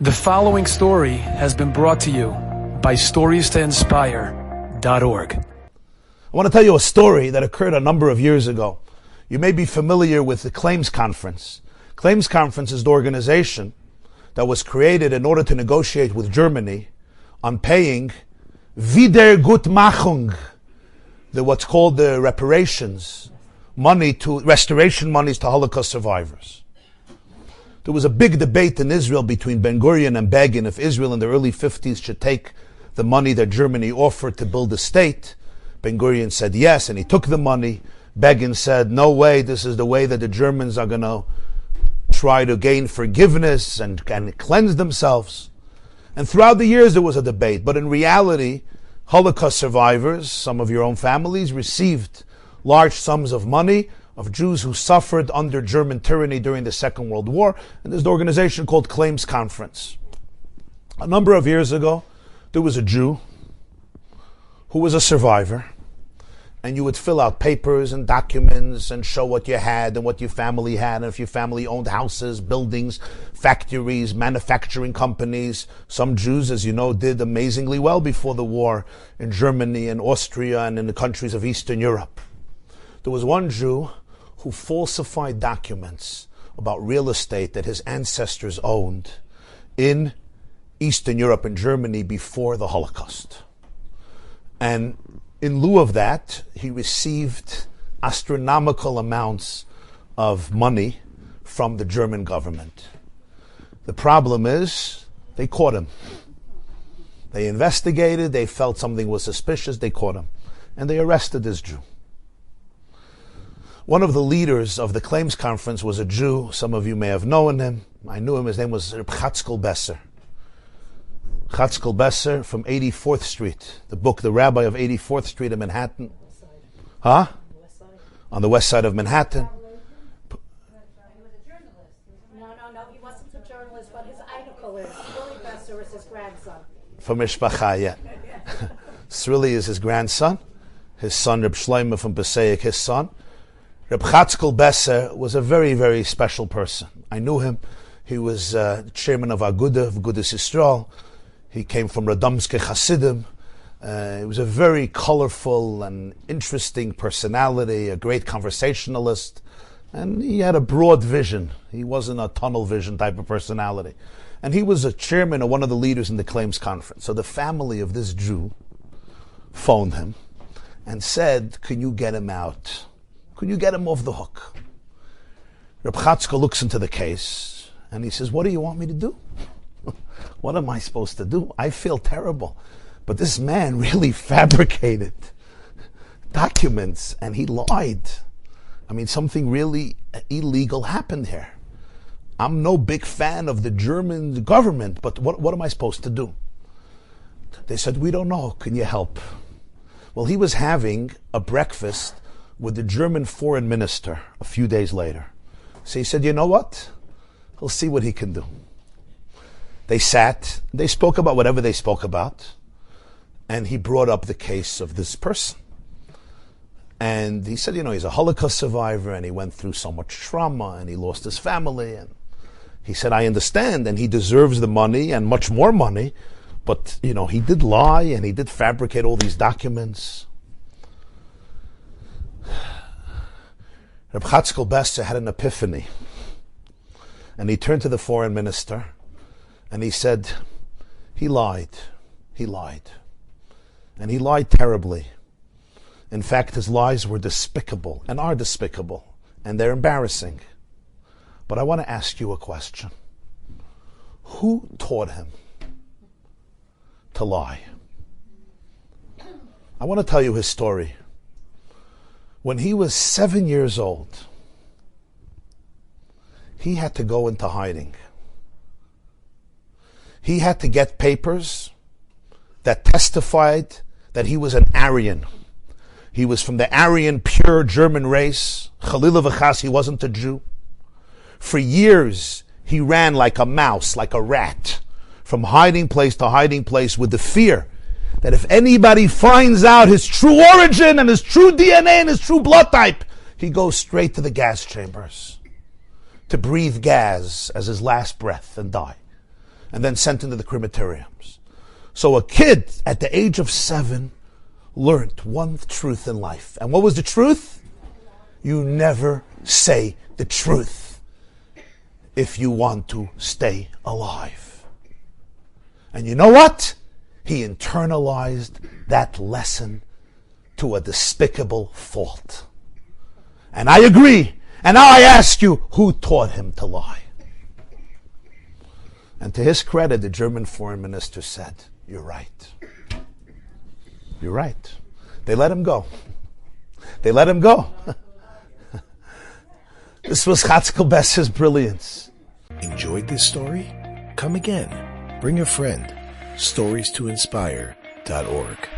The following story has been brought to you by StoriesToInspire.org. I want to tell you a story that occurred a number of years ago. You may be familiar with the Claims Conference. Claims Conference is the organization that was created in order to negotiate with Germany on paying Wiedergutmachung, what's called the reparations, restoration monies to Holocaust survivors. There was a big debate in Israel between Ben Gurion and Begin if Israel in the early 50s should take the money that Germany offered to build a state. Ben Gurion said yes, and he took the money. Begin said, no way, this is the way that the Germans are going to try to gain forgiveness and cleanse themselves. And throughout the years there was a debate, but in reality, Holocaust survivors, some of your own families, received large sums of money of Jews who suffered under German tyranny during the Second World War, and there's an organization called Claims Conference. A number of years ago, there was a Jew who was a survivor, and you would fill out papers and documents and show what you had and what your family had, and if your family owned houses, buildings, factories, manufacturing companies. Some Jews, as you know, did amazingly well before the war in Germany and Austria and in the countries of Eastern Europe. There was one Jew who falsified documents about real estate that his ancestors owned in Eastern Europe and Germany before the Holocaust. And in lieu of that, he received astronomical amounts of money from the German government. The problem is, they caught him. They investigated, they felt something was suspicious, they caught him. And they arrested this Jew. One of the leaders of the Claims Conference was a Jew. Some of you may have known him. I knew him. His name was Rabbi Besser. Chatzkel Besser from 84th Street. The book, The Rabbi of 84th Street in Manhattan. Huh? On the west side of Manhattan. He was a journalist. No, he wasn't a journalist, but his idol is Willie Besser is his grandson. From Mishpacha, yeah. Srili is his grandson. His son, Reb Shlomo from Passaic, his son. Reb Chatzkel Besser was a very, very special person. I knew him. He was chairman of Agudah Yisrael. He came from Radomske Hasidim. He was a very colorful and interesting personality, a great conversationalist, and he had a broad vision. He wasn't a tunnel vision type of personality. And he was a chairman or one of the leaders in the Claims Conference. So the family of this Jew phoned him and said, can you get him out? Could you get him off the hook? Reb Chatzkel looks into the case and he says, what do you want me to do? What am I supposed to do? I feel terrible. But this man really fabricated documents and he lied. I mean, something really illegal happened here. I'm no big fan of the German government, but what am I supposed to do? They said, we don't know. Can you help? Well, he was having a breakfast with the German foreign minister a few days later. So he said, you know what? He'll see what he can do. They sat, they spoke about whatever they spoke about, and he brought up the case of this person. And he said, he's a Holocaust survivor, and he went through so much trauma, and he lost his family, and he said, I understand, and he deserves the money, and much more money, but, he did lie, and he did fabricate all these documents. Reb Chatzkel Besser had an epiphany, and he turned to the foreign minister and he said, he lied, and he lied terribly. In fact, his lies were despicable and are despicable, and they're embarrassing. But I want to ask you a question. Who taught him to lie? I want to tell you his story. When he was 7 years old, he had to go into hiding. He had to get papers that testified that he was an Aryan. He was from the Aryan, pure German race. Chalila v'chas, he wasn't a Jew. For years, he ran like a mouse, like a rat, from hiding place to hiding place with the fear that if anybody finds out his true origin and his true DNA and his true blood type, he goes straight to the gas chambers to breathe gas as his last breath and die. and then sent into the crematoriums. So a kid at the age of 7 learned one truth in life. And what was the truth? You never say the truth if you want to stay alive. And you know what? He internalized that lesson to a despicable fault. And I agree. And now I ask you, who taught him to lie? And to his credit, the German foreign minister said, you're right. You're right. They let him go. They let him go. This was Chatzkel Besser's brilliance. Enjoyed this story? Come again. Bring a friend. StoriesToInspire.org